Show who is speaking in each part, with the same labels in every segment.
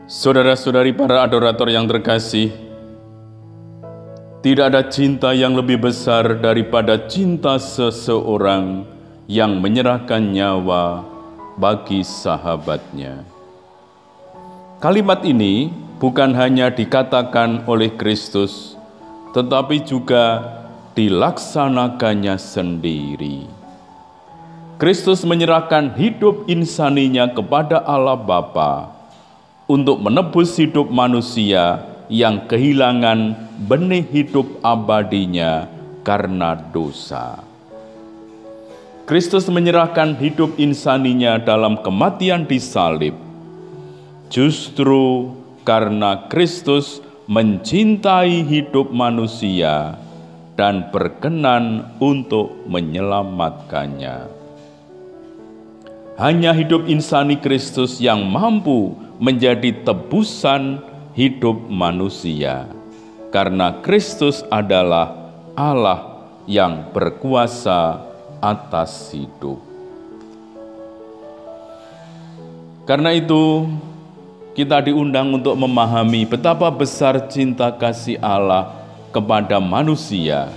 Speaker 1: Saudara-saudari para adorator yang terkasih, tidak ada cinta yang lebih besar daripada cinta seseorang yang menyerahkan nyawa bagi sahabatnya. Kalimat ini bukan hanya dikatakan oleh Kristus, tetapi juga dilaksanakannya sendiri. Kristus menyerahkan hidup insaninya kepada Allah Bapa untuk menebus hidup manusia yang kehilangan benih hidup abadinya karena dosa. Kristus menyerahkan hidup insaninya dalam kematian di salib. Justru karena Kristus mencintai hidup manusia dan berkenan untuk menyelamatkannya. Hanya hidup insani Kristus yang mampu menjadi tebusan hidup manusia, karena Kristus adalah Allah yang berkuasa atas hidup. Karena itu, kita diundang untuk memahami betapa besar cinta kasih Allah kepada manusia,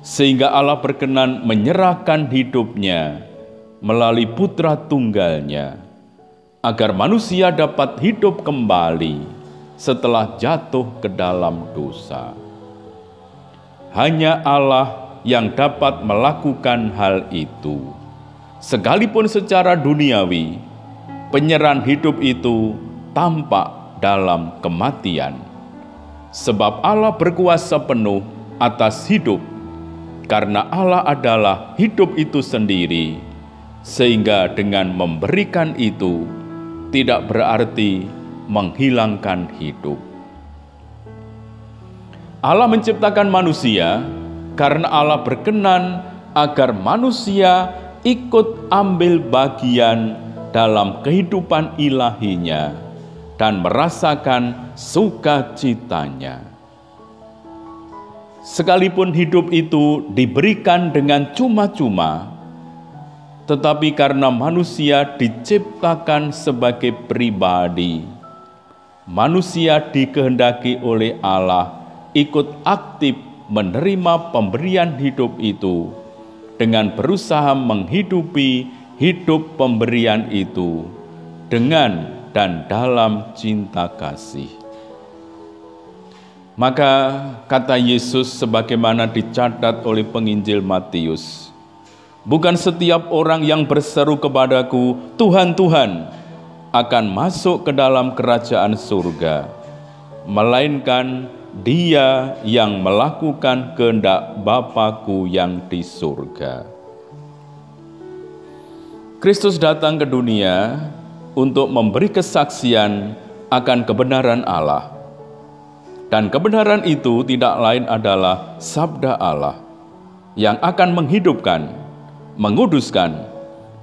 Speaker 1: sehingga Allah berkenan menyerahkan hidupnya melalui putra tunggalnya, agar manusia dapat hidup kembali setelah jatuh ke dalam dosa. Hanya Allah yang dapat melakukan hal itu. Sekalipun secara duniawi, penyerahan hidup itu tampak dalam kematian. Sebab Allah berkuasa penuh atas hidup, karena Allah adalah hidup itu sendiri, sehingga dengan memberikan itu tidak berarti menghilangkan hidup. Allah menciptakan manusia karena Allah berkenan agar manusia ikut ambil bagian dalam kehidupan ilahinya dan merasakan sukacitanya. Sekalipun hidup itu diberikan dengan cuma-cuma, tetapi karena manusia diciptakan sebagai pribadi, manusia dikehendaki oleh Allah ikut aktif menerima pemberian hidup itu dengan berusaha menghidupi hidup pemberian itu dengan dan dalam cinta kasih. Maka kata Yesus sebagaimana dicatat oleh penginjil Matius, bukan setiap orang yang berseru kepadaku, Tuhan, Tuhan, akan masuk ke dalam kerajaan surga, melainkan dia yang melakukan kehendak Bapa-Ku yang di surga. Kristus datang ke dunia untuk memberi kesaksian akan kebenaran Allah. Dan kebenaran itu tidak lain adalah sabda Allah yang akan menghidupkan, menguduskan,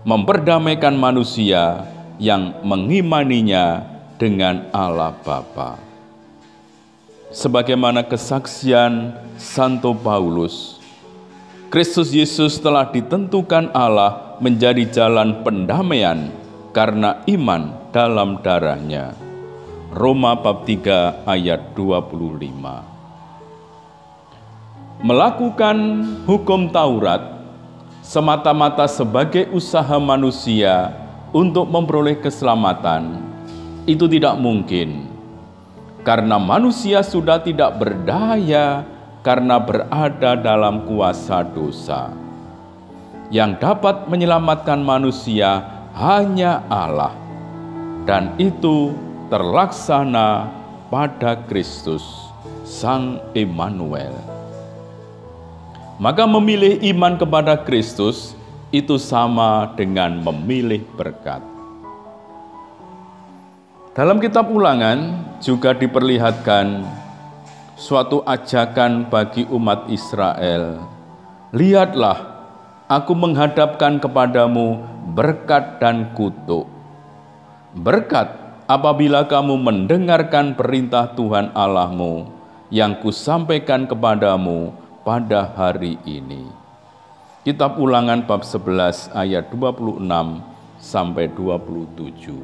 Speaker 1: memperdamaikan manusia yang mengimaninya dengan Allah Bapa. Sebagaimana kesaksian Santo Paulus, Kristus Yesus telah ditentukan Allah menjadi jalan pendamaian karena iman dalam darahnya. Roma bab 3 ayat 25. Melakukan hukum Taurat semata-mata sebagai usaha manusia untuk memperoleh keselamatan, itu tidak mungkin, karena manusia sudah tidak berdaya karena berada dalam kuasa dosa. Yang dapat menyelamatkan manusia hanya Allah, dan itu terlaksana pada Kristus, Sang Immanuel. Maka memilih iman kepada Kristus itu sama dengan memilih berkat. Dalam kitab Ulangan juga diperlihatkan suatu ajakan bagi umat Israel. Lihatlah, aku menghadapkan kepadamu berkat dan kutuk. Berkat apabila kamu mendengarkan perintah Tuhan Allahmu yang kusampaikan kepadamu pada hari ini. Kitab Ulangan bab 11 ayat 26 sampai 27.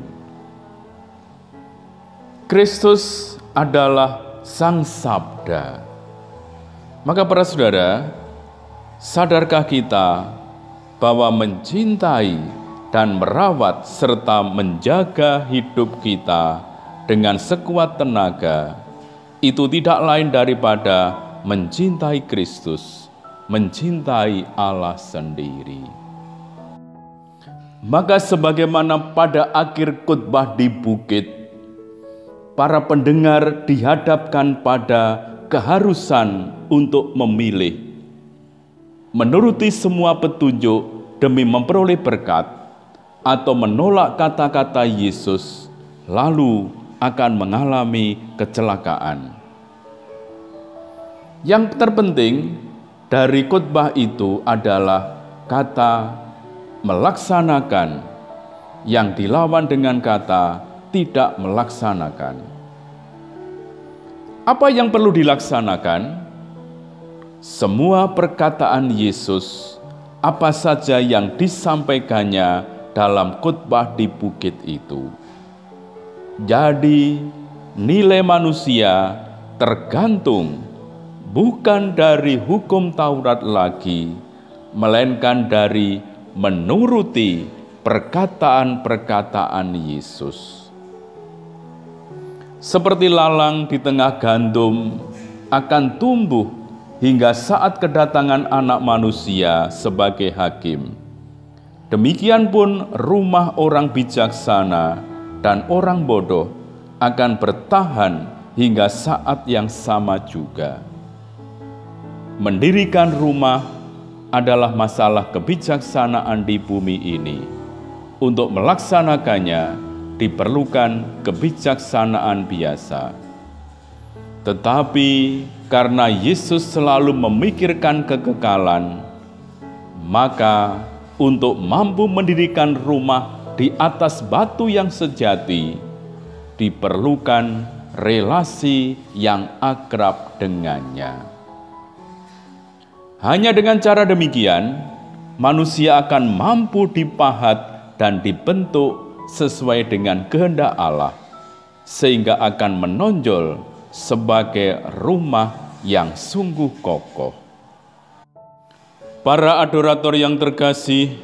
Speaker 1: Kristus adalah Sang Sabda. Maka para saudara, sadarkah kita bahwa mencintai dan merawat serta menjaga hidup kita dengan sekuat tenaga itu tidak lain daripada mencintai Kristus, mencintai Allah sendiri. Maka sebagaimana pada akhir khotbah di bukit, para pendengar dihadapkan pada keharusan untuk memilih, menuruti semua petunjuk demi memperoleh berkat, atau menolak kata-kata Yesus, lalu akan mengalami kecelakaan. Yang terpenting dari khotbah itu adalah kata melaksanakan, yang dilawan dengan kata tidak melaksanakan. Apa yang perlu dilaksanakan? Semua perkataan Yesus, apa saja yang disampaikannya dalam khotbah di bukit itu. Jadi, nilai manusia tergantung bukan dari hukum Taurat lagi, melainkan dari menuruti perkataan-perkataan Yesus. Seperti lalang di tengah gandum akan tumbuh hingga saat kedatangan Anak Manusia sebagai hakim. Demikian pun rumah orang bijaksana dan orang bodoh akan bertahan hingga saat yang sama juga. Mendirikan rumah adalah masalah kebijaksanaan di bumi ini. Untuk melaksanakannya diperlukan kebijaksanaan biasa. Tetapi karena Yesus selalu memikirkan kekekalan, maka untuk mampu mendirikan rumah di atas batu yang sejati, diperlukan relasi yang akrab dengannya. Hanya dengan cara demikian, manusia akan mampu dipahat dan dibentuk sesuai dengan kehendak Allah, sehingga akan menonjol sebagai rumah yang sungguh kokoh. Para adorator yang terkasih,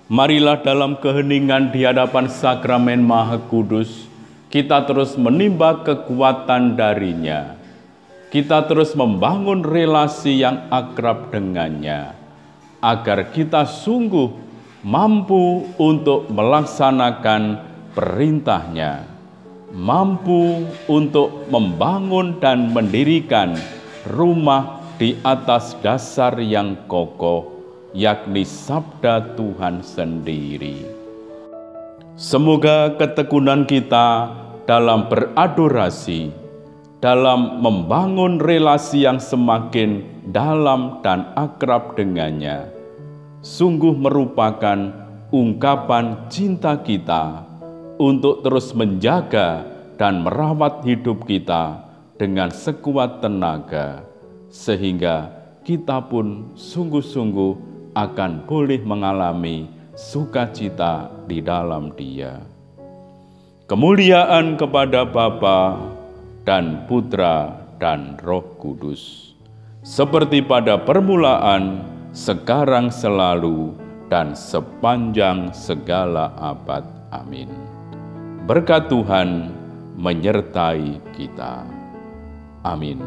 Speaker 1: marilah dalam keheningan di hadapan sakramen Maha Kudus, kita terus menimba kekuatan darinya. Kita terus membangun relasi yang akrab dengannya, agar kita sungguh mampu untuk melaksanakan perintahnya, mampu untuk membangun dan mendirikan rumah di atas dasar yang kokoh, yakni sabda Tuhan sendiri. Semoga ketekunan kita dalam beradorasi, dalam membangun relasi yang semakin dalam dan akrab dengannya, sungguh merupakan ungkapan cinta kita untuk terus menjaga dan merawat hidup kita dengan sekuat tenaga, sehingga kita pun sungguh-sungguh akan boleh mengalami sukacita di dalam Dia. Kemuliaan kepada Bapa dan Putra dan Roh Kudus, seperti pada permulaan, sekarang, selalu, dan sepanjang segala abad. Amin. Berkat Tuhan menyertai kita. Amin.